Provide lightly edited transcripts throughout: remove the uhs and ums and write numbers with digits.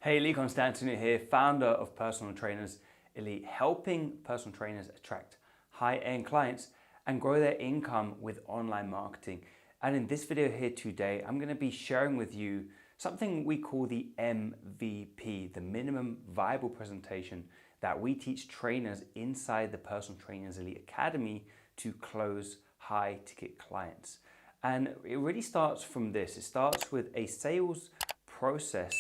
Hey, Lee Constantinou here, founder of Personal Trainers Elite, helping personal trainers attract high-end clients and grow their income with online marketing. And in this video here today, I'm going to be sharing with you something we call the MVP, the minimum viable presentation that we teach trainers inside the Personal Trainers Elite Academy to close high-ticket clients. And it really starts from this. It starts with a sales process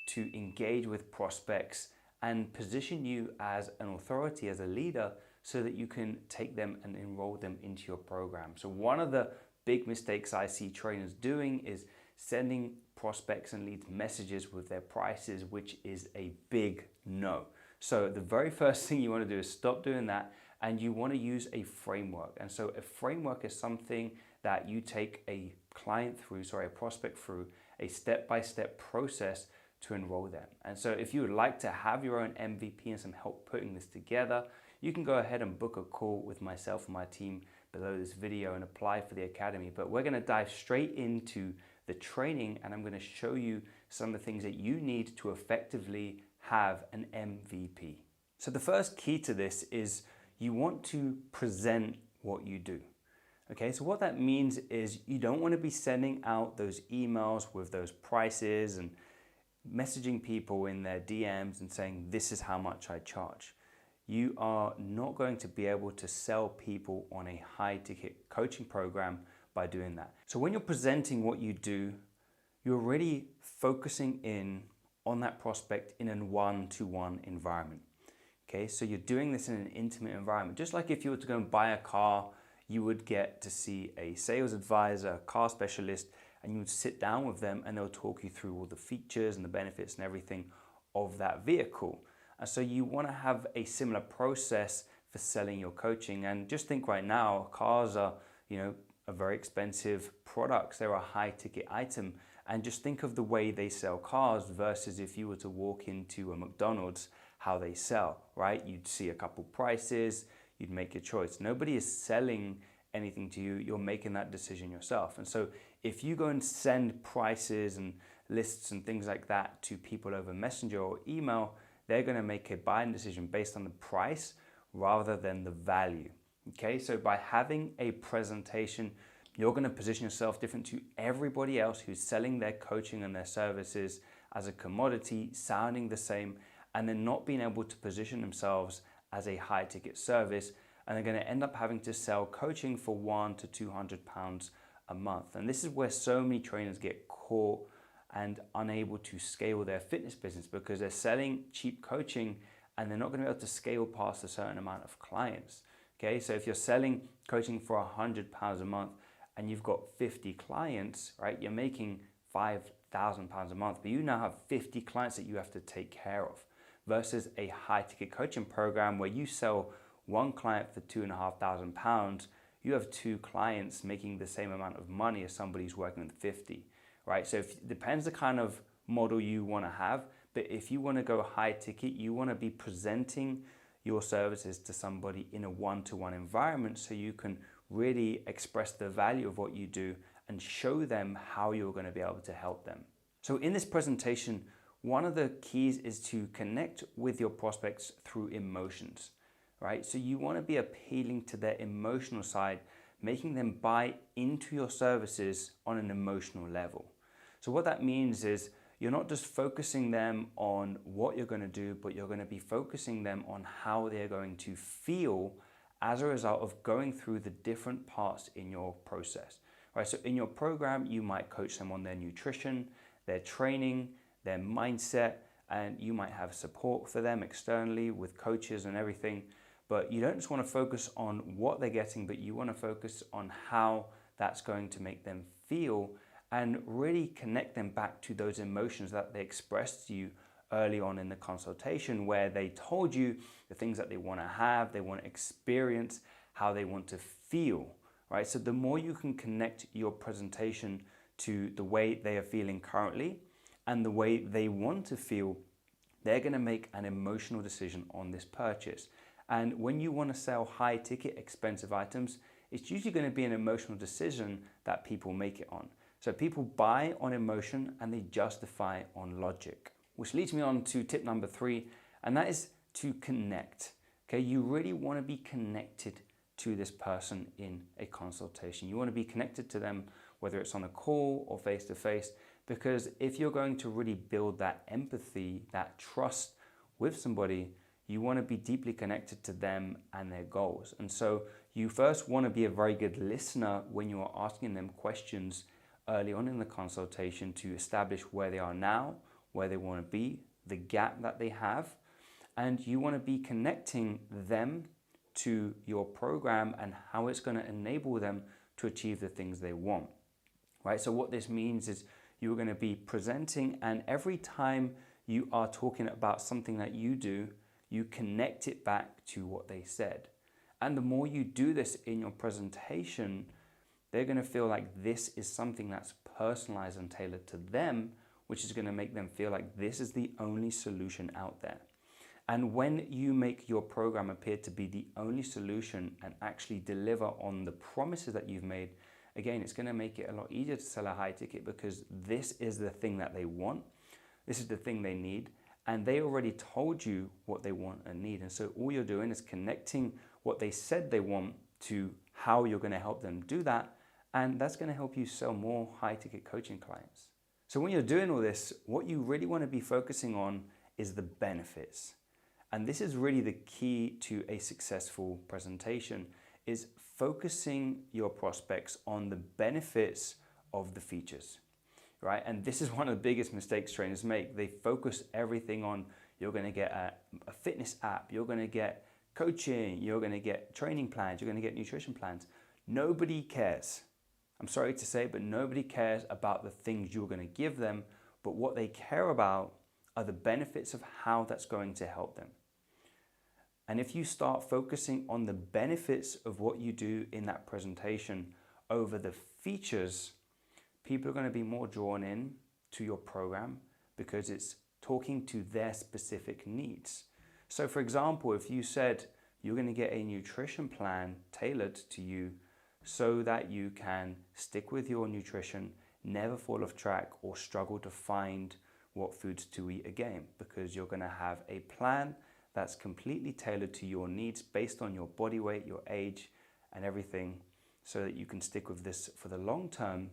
to engage with prospects and position you as an authority, as a leader, so that you can take them and enroll them into your program. So one of the big mistakes I see trainers doing is sending prospects and leads messages with their prices, which is a big no. So the very first thing you want to do is stop doing that, and you want to use a framework. And so a framework is something that you take a prospect through a step-by-step process to enroll them. And so if you would like to have your own MVP and some help putting this together, you can go ahead and book a call with myself and my team below this video and apply for the Academy. But we're going to dive straight into the training, and I'm going to show you some of the things that you need to effectively have an MVP. So the first key to this is you want to present what you do. Okay, so what that means is you don't want to be sending out those emails with those prices and messaging people in their DMs and saying, this is how much I charge. You are not going to be able to sell people on a high ticket coaching program by doing that. So when you're presenting what you do, you're already focusing in on that prospect in a one-to-one environment. Okay, so you're doing this in an intimate environment. Just like if you were to go and buy a car, you would get to see a sales advisor, a car specialist, and you would sit down with them and they'll talk you through all the features and the benefits and everything of that vehicle. And so you want to have a similar process for selling your coaching. And just think right now, cars are, a very expensive products. They're a high ticket item. And just think of the way they sell cars versus if you were to walk into a McDonald's, how they sell, right? You'd see a couple prices, you'd make your choice. Nobody is selling anything to you, you're making that decision yourself. And so if you go and send prices and lists and things like that to people over Messenger or email, they're going to make a buying decision based on the price rather than the value. Okay, so by having a presentation, you're going to position yourself different to everybody else who's selling their coaching and their services as a commodity, sounding the same, and then not being able to position themselves as a high ticket service, and they're going to end up having to sell coaching for £100 to £200 a month. And this is where so many trainers get caught and unable to scale their fitness business because they're selling cheap coaching and they're not going to be able to scale past a certain amount of clients. Okay, so if you're selling coaching for £100 a month and you've got 50 clients, right, you're making £5,000 a month, but you now have 50 clients that you have to take care of versus a high ticket coaching program where you sell one client for £2,500, you have two clients making the same amount of money as somebody who's working with 50, right? So it depends the kind of model you want to have, but if you want to go high ticket, you want to be presenting your services to somebody in a one-to-one environment so you can really express the value of what you do and show them how you're going to be able to help them. So in this presentation, one of the keys is to connect with your prospects through emotions. Right? So you want to be appealing to their emotional side, making them buy into your services on an emotional level. So what that means is you're not just focusing them on what you're going to do, but you're going to be focusing them on how they're going to feel as a result of going through the different parts in your process. Right? So in your program, you might coach them on their nutrition, their training, their mindset, and you might have support for them externally with coaches and everything. But you don't just want to focus on what they're getting, but you want to focus on how that's going to make them feel and really connect them back to those emotions that they expressed to you early on in the consultation, where they told you the things that they want to have, they want to experience, how they want to feel, right? So the more you can connect your presentation to the way they are feeling currently and the way they want to feel, they're going to make an emotional decision on this purchase. And when you want to sell high ticket expensive items, it's usually going to be an emotional decision that people make it on. So people buy on emotion and they justify on logic. Which leads me on to tip number 3, and that is to connect. Okay, you really want to be connected to this person in a consultation. You want to be connected to them, whether it's on a call or face-to-face, because if you're going to really build that empathy, that trust with somebody, you want to be deeply connected to them and their goals. And so you first want to be a very good listener when you are asking them questions early on in the consultation to establish where they are now, where they want to be, the gap that they have, and you want to be connecting them to your program and how it's going to enable them to achieve the things they want, right? So what this means is you're going to be presenting, and every time you are talking about something that you do, you connect it back to what they said. And the more you do this in your presentation, they're going to feel like this is something that's personalized and tailored to them, which is going to make them feel like this is the only solution out there. And when you make your program appear to be the only solution and actually deliver on the promises that you've made, again, it's going to make it a lot easier to sell a high ticket, because this is the thing that they want. This is the thing they need. And they already told you what they want and need. And so all you're doing is connecting what they said they want to how you're going to help them do that. And that's going to help you sell more high ticket coaching clients. So when you're doing all this, what you really want to be focusing on is the benefits. And this is really the key to a successful presentation, is focusing your prospects on the benefits of the features, right? And this is one of the biggest mistakes trainers make. They focus everything on, you're going to get a fitness app, you're going to get coaching, you're going to get training plans, you're going to get nutrition plans. Nobody cares. I'm sorry to say, but nobody cares about the things you're going to give them, but what they care about are the benefits of how that's going to help them. And if you start focusing on the benefits of what you do in that presentation over the features, people are going to be more drawn in to your program because it's talking to their specific needs. So for example, if you said you're going to get a nutrition plan tailored to you so that you can stick with your nutrition, never fall off track or struggle to find what foods to eat again, because you're going to have a plan that's completely tailored to your needs based on your body weight, your age, and everything, so that you can stick with this for the long term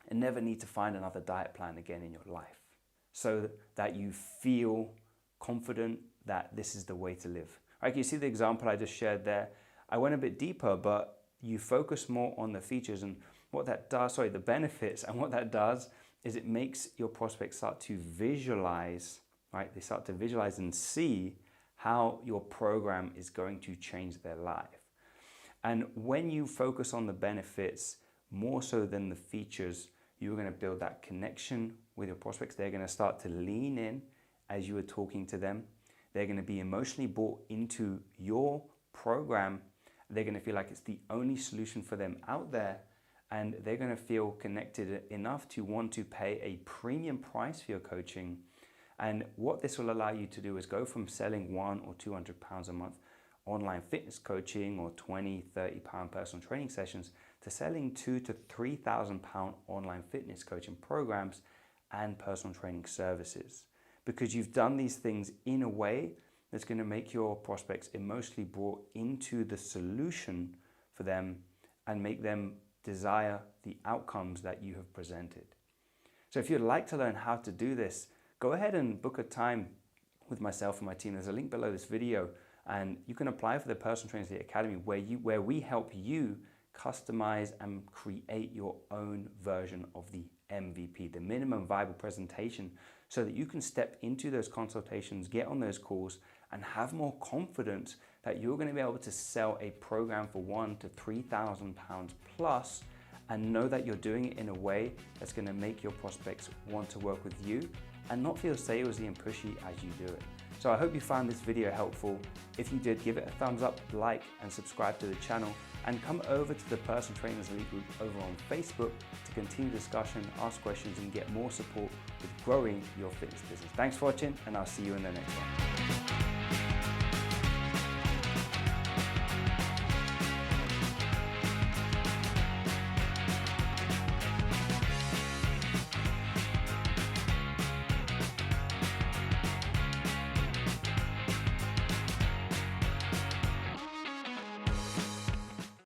and never need to find another diet plan again in your life, so that you feel confident that this is the way to live. Right, you see the example I just shared there? I went a bit deeper, but you focus more on the features and what that does, the benefits, and what that does is it makes your prospects start to visualize, right? They start to visualize and see how your program is going to change their life. And when you focus on the benefits more so than the features, you're going to build that connection with your prospects. They're going to start to lean in as you are talking to them. They're going to be emotionally bought into your program. They're going to feel like it's the only solution for them out there. And they're going to feel connected enough to want to pay a premium price for your coaching. And what this will allow you to do is go from selling £100 or £200 a month online fitness coaching or £20, £30 personal training sessions to selling £2,000 to £3,000 online fitness coaching programs and personal training services. Because you've done these things in a way that's going to make your prospects emotionally brought into the solution for them and make them desire the outcomes that you have presented. So if you'd like to learn how to do this, go ahead and book a time with myself and my team. There's a link below this video, and you can apply for the Personal Trainers Elite Academy, where we help you customize and create your own version of the MVP, the minimum viable presentation, so that you can step into those consultations, get on those calls, and have more confidence that you're going to be able to sell a program for £1,000 to £3,000 plus, and know that you're doing it in a way that's going to make your prospects want to work with you and not feel salesy and pushy as you do it. So I hope you found this video helpful. If you did, give it a thumbs up, like, and subscribe to the channel, and come over to the Personal Trainers Elite group over on Facebook to continue discussion, ask questions, and get more support with growing your fitness business. Thanks for watching, and I'll see you in the next one.